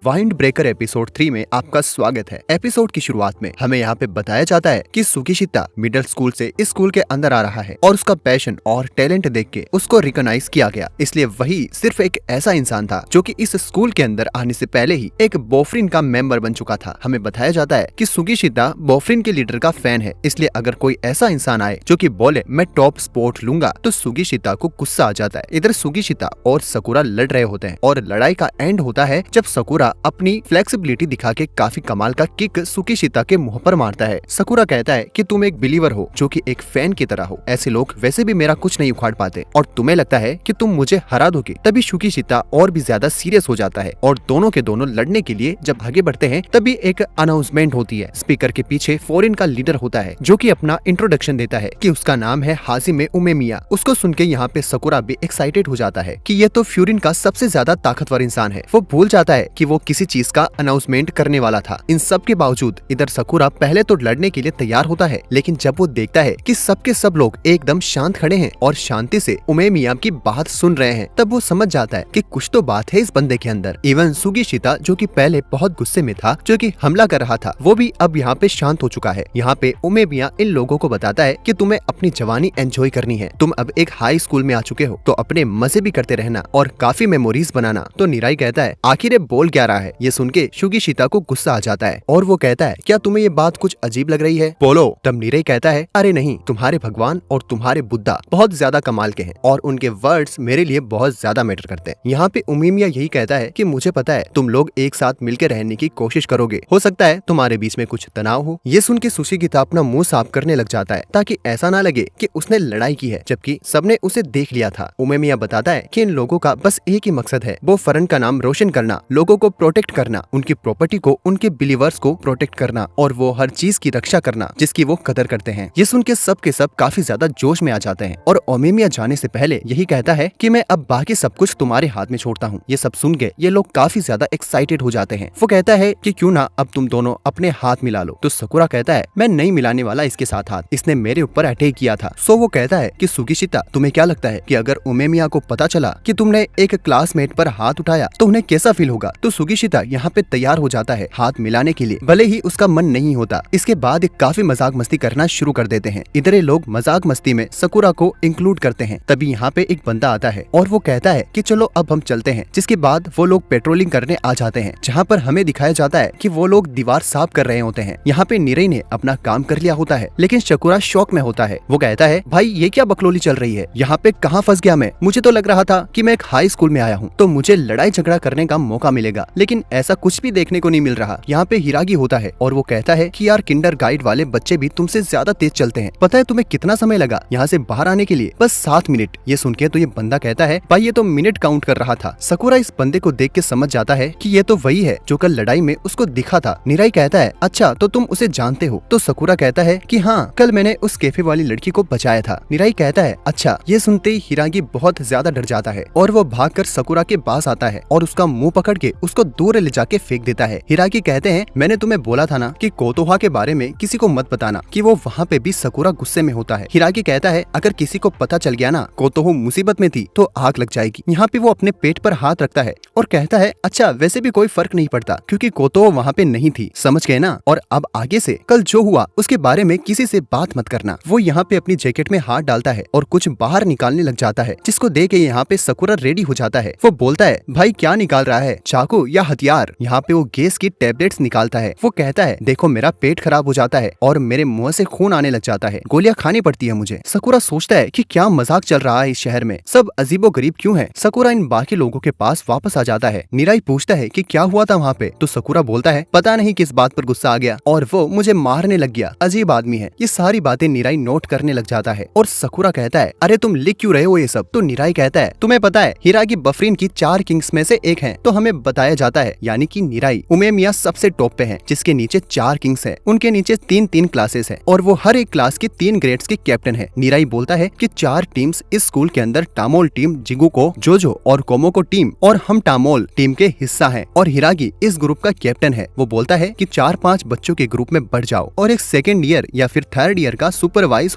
Wind breaker episode 3 में आपका स्वागत है। एपिसोड की शुरुआत में हमें यहाँ पे बताया जाता है कि सुकीशिता मिडिल स्कूल से इस स्कूल के अंदर आ रहा है और उसका पैशन और टैलेंट देख के उसको रिकॉग्नाइज किया गया। इसलिए वही सिर्फ एक ऐसा इंसान था जो कि इस स्कूल के अंदर आने से पहले ही एक बोफरिन का मेंबर बन चुका था। हमें बताया जाता है कि सुकीशिता बोफरिन के लीडर का फैन है, इसलिए अगर कोई ऐसा इंसान आए जो कि बोले मैं टॉप स्पोर्ट लूंगा तो सुकीशिता को गुस्सा आ जाता है। इधर सुकीशिता और सकुरा लड़ रहे होते हैं और लड़ाई का एंड होता है जब सकुरा अपनी फ्लेक्सिबिलिटी दिखा के काफी कमाल का किक सुकीशिता के मुंह पर मारता है। सकुरा कहता है कि तुम एक बिलीवर हो जो कि एक फैन की तरह हो, ऐसे लोग वैसे भी मेरा कुछ नहीं उखाड़ पाते और तुम्हें लगता है कि तुम मुझे हरा दोगे। तभी सुकीशिता और भी ज्यादा सीरियस हो जाता है और दोनों के दोनों लड़ने के लिए जब आगे बढ़ते हैं तभी एक अनाउंसमेंट होती है। स्पीकर के पीछे फॉरेन का लीडर होता है जो कि अपना इंट्रोडक्शन देता है कि उसका नाम है हाजिमे उमेमिया। उसको सुन के यहाँ पे सकुरा भी एक्साइटेड हो जाता है कि ये तो फ्यूरिन का सबसे ज्यादा ताकतवर इंसान है। वो भूल जाता है कि वो किसी चीज का अनाउंसमेंट करने वाला था। इन सब के बावजूद इधर सकुरा पहले तो लड़ने के लिए तैयार होता है, लेकिन जब वो देखता है कि सबके सब लोग एकदम शांत खड़े हैं और शांति से उमेमिया की बात सुन रहे हैं, तब वो समझ जाता है कि कुछ तो बात है इस बंदे के अंदर। इवन सुकीशिता जो कि पहले बहुत गुस्से में था, जो कि हमला कर रहा था, वो भी अब यहाँ पे शांत हो चुका है। यहाँ पे उमेमिया इन लोगों को बताता है कि तुम्हें अपनी जवानी एंजॉय करनी है, तुम अब एक हाई स्कूल में आ चुके हो तो अपने मजे भी करते रहना और काफी मेमोरीज बनाना। तो निराई कहता है आखिर ये बोल क्या रहा है। ये सुन के सुकीशिता को गुस्सा आ जाता है और वो कहता है क्या तुम्हें ये बात कुछ अजीब लग रही है, बोलो। तब निराई कहता है अरे नहीं, तुम्हारे भगवान और तुम्हारे बुद्धा बहुत ज्यादा कमाल के हैं और उनके वर्ड्स मेरे लिए बहुत ज्यादा मैटर करते हैं। यहाँ पे उमेमिया यही कहता है कि मुझे पता है तुम लोग एक साथ मिलकर रहने की कोशिश करोगे, हो सकता है तुम्हारे बीच में कुछ तनाव हो। ये सुन के सुकीशिता अपना मुंह साफ करने लग जाता है ताकि ऐसा ना लगे कि उसने लड़ाई की है जबकि सबने उसे देख लिया था। उमेमिया बताता है कि इन लोगों का बस एक ही मकसद है, वो फरन का नाम रोशन करना, लोगों को प्रोटेक्ट करना, उनकी प्रॉपर्टी को, उनके बिलीवर्स को प्रोटेक्ट करना और वो हर चीज की रक्षा करना जिसकी वो कदर करते हैं। ये सुन के सब काफी ज्यादा जोश में आ जाते हैं और उमेमिया जाने से पहले यही कहता है कि मैं अब बाकी सब कुछ तुम्हारे हाथ में छोड़ता हूँ। ये सब सुन के ये लोग काफी ज्यादा एक्साइटेड हो जाते हैं। वो कहता है कि क्यों ना अब तुम दोनों अपने हाथ मिला लो। तो सकुरा कहता है मैं नहीं मिलाने वाला इसके साथ हाथ, इसने मेरे ऊपर अटैक किया था। सो वो कहता है कि सुकीशिता तुम्हें क्या लगता है कि अगर उमेमिया को पता चला कि तुमने एक क्लासमेट पर हाथ उठाया तो उन्हें कैसा फील होगा। तो सुकीशिता यहाँ पे तैयार हो जाता है हाथ मिलाने के लिए, भले ही उसका मन नहीं होता। इसके बाद काफी मजाक मस्ती करना शुरू कर देते हैं। इधर ये लोग मजाक मस्ती में सकुरा को इंक्लूड करते हैं। तभी यहाँ पे एक बंदा आता है और वो कहता है कि चलो अब हम चलते हैं। जिसके बाद वो लोग पेट्रोलिंग करने आ जाते हैं, जहाँ पर हमें दिखाया जाता है कि वो लोग दीवार साफ कर रहे होते हैं। यहाँ पे निराई ने अपना काम कर लिया होता है, लेकिन सकुरा शौक में होता है। वो कहता है भाई ये क्या बकलोली चल रही है, यहाँ पे कहाँ फंस गया मैं। मुझे तो लग रहा था कि मैं एक हाई स्कूल में आया हूँ तो मुझे लड़ाई झगड़ा करने का मौका मिलेगा, लेकिन ऐसा कुछ भी देखने को नहीं मिल रहा। यहाँ पे हिरागी होता है और वो कहता है कि यार किंडर गाइड वाले बच्चे भी तुमसे ज्यादा तेज चलते हैं। पता है तुम्हें कितना समय लगा यहाँ से बाहर आने के लिए? बस 7 मिनट। ये सुन के तो ये बंदा कहता है भाई ये तो मिनट काउंट कर रहा था। सकुरा इस बंदे को देख के समझ जाता है कि ये तो वही है जो कल लड़ाई में उसको दिखा था। निराई कहता है अच्छा तो तुम उसे जानते हो? तो सकुरा कहता है कि हाँ, कल मैंने उस कैफे वाली लड़की को बचाया था। निराई कहता है अच्छा। ये सुनते ही हिरागी बहुत ज्यादा डर जाता है और वो भागकर सकुरा के पास आता है और उसका मुंह पकड़ के उसको दूर ले जाके फेंक देता है। हिरागी कहते हैं मैंने तुम्हें बोला था ना कि कोतोहा के बारे में किसी को मत बताना, कि वो वहाँ पे भी सकुरा गुस्से में होता है। हिरागी कहता है अगर किसी को पता चल गया ना कोतोहो मुसीबत में थी तो आग लग जाएगी। यहाँ पे वो अपने पेट पर हाथ रखता है और कहता है अच्छा वैसे भी कोई फर्क नहीं पड़ता क्योंकि कोतोहो वहाँ पे नहीं थी, समझ गए ना। और अब आगे से कल जो हुआ उसके बारे में किसी से बात मत करना। वो यहाँ पे अपनी जैकेट में हाथ डालता है और कुछ बाहर निकालने लग जाता है, जिसको देख के यहाँ पे सकुरा रेडी हो जाता है। वो बोलता है भाई क्या निकाल रहा है, चाकू या हथियार? यहाँ पे वो गैस की टेबलेट्स निकालता है। वो कहता है देखो मेरा पेट खराब हो जाता है और मेरे मुंह से खून आने लग जाता है, गोलियां खानी पड़ती है मुझे। सकुरा सोचता है कि क्या मजाक चल रहा है इस शहर में, सब अजीबो गरीब क्यों है। सकुरा इन बाकी लोगों के पास वापस आ जाता है। निराई पूछता है कि क्या हुआ था वहाँ पे। तो सकुरा बोलता है पता नहीं किस बात पर गुस्सा आ गया और वो मुझे मारने लग गया, अजीब आदमी है। ये सारी बातें निराई नोट करने लग जाता है और सकुरा कहता है अरे तुम लिख क्यों रहे हो ये सब? तो निराई कहता है तुम्हें पता है हिरागी बफरीन की 4 किंग्स में से एक है। तो हमें बताया जाता है यानी कि निराई उमेमिया सबसे टॉप पे है, जिसके नीचे 4 किंग्स है, उनके नीचे 3-3 क्लासेस है और वो हर एक क्लास की 3 ग्रेड्स के कैप्टन है। निराई बोलता है कि 4 टीम्स इस स्कूल के अंदर टामोल टीम, जिगुको, जोजो और कोमोको टीम और हम टामोल टीम के हिस्सा हैं और हिरागी इस ग्रुप का कैप्टन है। वो बोलता है कि 4-5 बच्चों के ग्रुप में बढ़ जाओ और एक सेकेंड ईयर या फिर थर्ड ईयर का सुपरवाइज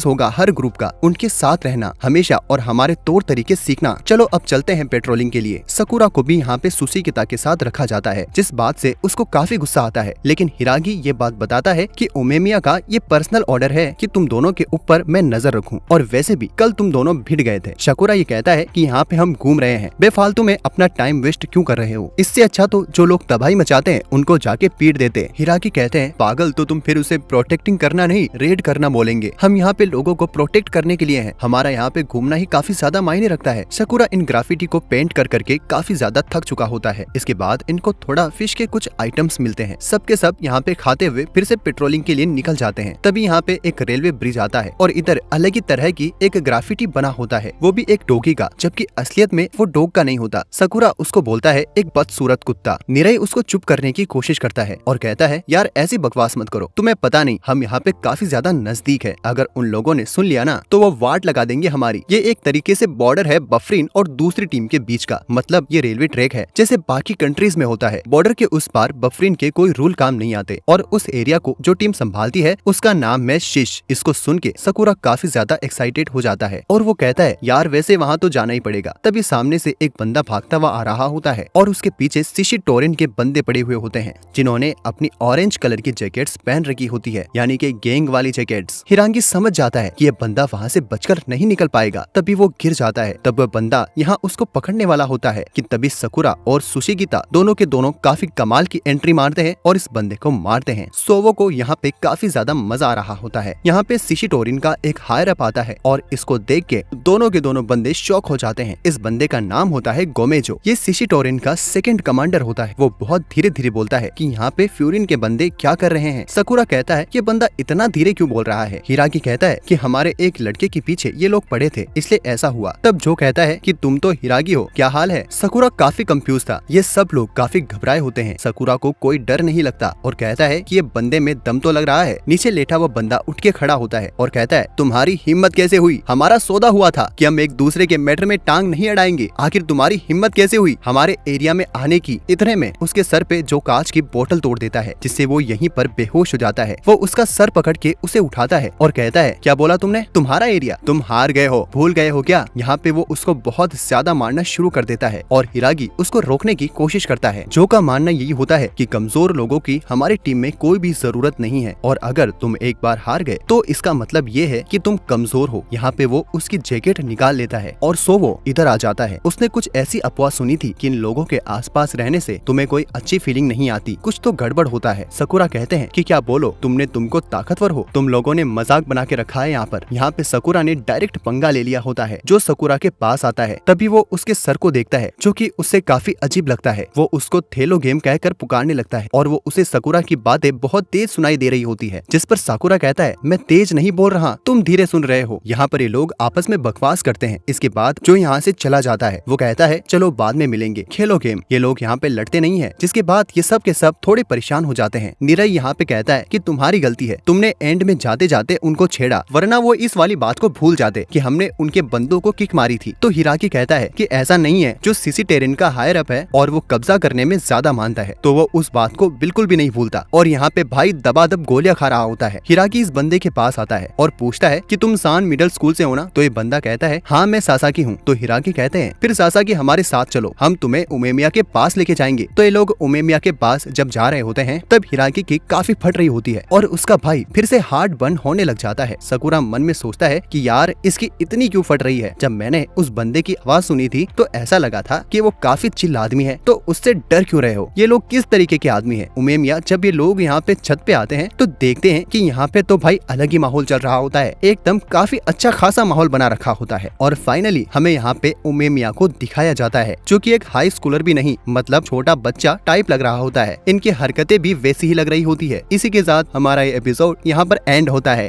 होगा हर ग्रुप का। उनके साथ रहना हमेशा और हमारे तौर तरीके सीखना। चलो अब चलते हैं पेट्रोलिंग के लिए। सकुरा को भी यहाँ पे सुशिकिता के साथ रखा जाता है, जिस बात से उसको काफी गुस्सा आता है। लेकिन हिरागी ये बात बताता है कि उमेमिया का ये पर्सनल ऑर्डर है कि तुम दोनों के ऊपर मैं नजर रखूं, और वैसे भी कल तुम दोनों भिड़ गए थे। सकुरा ये कहता है कि यहाँ पे हम घूम रहे हैं, बेफालतू में अपना टाइम वेस्ट क्यों कर रहे हो, इससे अच्छा तो जो लोग तबाही मचाते हैं उनको जाके पीट देते। हिरागी कहते हैं पागल, तो तुम फिर उसे प्रोटेक्टिंग करना नहीं रेड करना बोलेंगे। हम यहाँ पे लोगों को प्रोटेक्ट करने के लिए हैं, हमारा यहाँ पे घूमना ही काफी ज्यादा मायने रखता है। सकुरा इन ग्राफिटी को पेंट कर करके काफी ज्यादा थक चुका होता है। इसके बाद इनको थोड़ा फिश के कुछ आइटम्स मिलते हैं। सबके सब यहाँ पे खाते हुए फिर से पेट्रोलिंग के लिए निकल जाते हैं। तभी यहाँ पे एक रेलवे ब्रिज आता है और इधर अलग ही तरह की एक ग्राफिटी बना होता है, वो भी एक डॉगी का, जबकि असलियत में वो डॉग का नहीं होता। सकुरा उसको बोलता है एक बदसूरत कुत्ता। निरई उसको चुप करने की कोशिश करता है और कहता है यार ऐसी बकवास मत करो, तुम्हें पता नहीं हम यहाँ पे काफी ज्यादा नजदीक है, अगर उन लोगों ने सुन लिया ना तो वो वाट लगा देंगे हमारी। ये एक तरीके से बॉर्डर है बफरीन और दूसरी टीम के बीच का, मतलब ये रेलवे ट्रैक है जैसे बाकी कंट्रीज में होता है। बॉर्डर के उस पार बफरीन के कोई रूल काम नहीं आते और उस एरिया को जो टीम संभालती है उसका नाम है शिश। इसको सुन के सकुरा काफी ज्यादा एक्साइटेड हो जाता है और वो कहता है यार वैसे वहाँ तो जाना ही पड़ेगा। तभी सामने से एक बंदा भागता हुआ आ रहा होता है और उसके पीछे शिशी टोरेन के बंदे पड़े हुए होते हैं, जिन्होंने अपनी ऑरेंज कलर की जैकेट्स पहन रखी होती है, यानी कि गैंग वाली जैकेट्स। हिरांगी समझ जाता है कि ये बंदा वहाँ से बचकर नहीं निकल पाएगा, तभी वो गिर जाता है। तब वह बंदा यहाँ उसको पकड़ने वाला होता है कि तभी सकुरा और सुशिकिता दोनों के दोनों काफी कमाल की एंट्री मारते हैं और इस बंदे को मारते हैं। सोवो को यहाँ पे काफी ज्यादा मजा आ रहा होता है। यहाँ पे शिशी टोरिन का एक हायर अप आता है और इसको देख के दोनों के दोनों बंदे शॉक हो जाते हैं। इस बंदे का नाम होता है गोमेजो। ये शिशी टोरिन का सेकंड कमांडर होता है। वो बहुत धीरे धीरे बोलता है कि यहाँ पे फ्यूरिन के बंदे क्या कर रहे हैं। सकुरा कहता है ये बंदा इतना धीरे क्यों बोल रहा है। हिरागी कहता है कि हमारे एक लड़के के पीछे ये लोग पड़े थे इसलिए ऐसा हुआ। तब जो कहता है कि तुम तो हिरागी हो, क्या हाल है। सकुरा काफी कंफ्यूज था। ये सब लोग काफी घबराए होते हैं। सकुरा को कोई डर नहीं लगता और कहता है कि ये बंदे में दम तो लग रहा है। नीचे लेटा हुआ बंदा उठ के खड़ा होता है और कहता है तुम्हारी हिम्मत कैसे हुई, हमारा सौदा हुआ था कि हम एक दूसरे के मैटर में टांग नहीं अड़ाएंगे, आखिर तुम्हारी हिम्मत कैसे हुई हमारे एरिया में आने की। इतने में उसके सर पे जो कांच की बोतल तोड़ देता है, जिससे वो यहीं पर बेहोश हो जाता है। वो उसका सर पकड़ के उसे उठाता है और कहता है क्या बोला तुमने, तुम्हारा एरिया, तुम हार गए हो, भूल गए हो क्या। यहाँ पे वो उसको बहुत ज्यादा मारना शुरू कर देता है और हिरागी उसको रोकने की कोशिश करता है। जो का मानना यही होता है कि कमजोर लोगों की हमारी टीम में कोई भी जरूरत नहीं है और अगर तुम एक बार हार गए तो इसका मतलब ये है कि तुम कमजोर हो। यहाँ पे वो उसकी जैकेट निकाल लेता है और सोवो इधर आ जाता है। उसने कुछ ऐसी अफवाह सुनी थी कि इन लोगों के आसपास रहने से तुम्हें कोई अच्छी फीलिंग नहीं आती, कुछ तो गड़बड़ होता है। सकुरा कहते हैं कि क्या बोलो तुमको ताकतवर हो, तुम लोगों ने मजाक बना के रखा है यहाँ पर। यहाँ पे सकुरा ने डायरेक्ट पंगा ले लिया होता है। जो सकुरा के पास आता है तभी वो उसके सर को देखता है, जो कि उससे काफी अजीब लगता है। वो उसको थेलो गेम कहकर पुकारने लगता है और वो उसे सकुरा की बातें बहुत तेज सुनाई दे रही होती है, जिस पर साकुरा कहता है मैं तेज नहीं बोल रहा, तुम धीरे सुन रहे हो। यहाँ पर ये लोग आपस में बकवास करते हैं। इसके बाद जो यहाँ से चला जाता है वो कहता है चलो बाद में मिलेंगे, खेलो गेम। ये लोग यहाँ पे लड़ते नहीं है, जिसके बाद ये सब के सब थोड़े परेशान हो जाते हैं। निरई यहाँ पे कहता है कि तुम्हारी गलती है, तुमने एंड में जाते जाते उनको छेड़ा, वरना वो इस वाली बात को भूल जाते कि हमने उनके बंदों को किक मारी थी। तो हिराकी कहता है कि ऐसा नहीं है, जो शिशी टोरिन का हायर अप है और वो कब्जा करने में ज्यादा मानता है, तो वो उस बात को बिल्कुल भी नहीं भूलता और यहाँ पे भाई दबादब गोलियां खा रहा होता है। हिराकी इस बंदे के पास आता है और पूछता है कि तुम सान मिडिल स्कूल से हो ना। तो ये बंदा कहता है हाँ मैं सासाकी हूँ। तो हिराकी कहते हैं फिर सासाकी हमारे साथ चलो, हम तुम्हें उमेमिया के पास लेके जाएंगे। तो ये लोग उमेमिया के पास जब जा रहे होते हैं तब हिराकी की काफी फट रही होती है और उसका भाई फिर से हार्ट बर्न होने लग जाता है। सकुरा मन में सोचता है कि यार इसकी इतनी क्यों फट रही है। जब मैंने उस बंदे की आवाज सुनी थी तो ऐसा लगा था कि वो काफी चिल आदमी है, तो उससे डर क्यों रहे हो, ये लोग किस तरीके के आदमी है। उमेमिया जब ये लोग यहाँ पे छत पे आते हैं तो देखते हैं कि यहाँ पे तो भाई अलग ही माहौल चल रहा होता है, एकदम काफी अच्छा खासा माहौल बना रखा होता है। और फाइनली हमें यहाँ पे उमेमिया को दिखाया जाता है, जो कि एक हाई स्कूलर भी नहीं, मतलब छोटा बच्चा टाइप लग रहा होता है। इनकी हरकतें भी वैसी ही लग रही होती है। इसी के साथ हमारा ये एपिसोड यहाँ पर एंड होता है।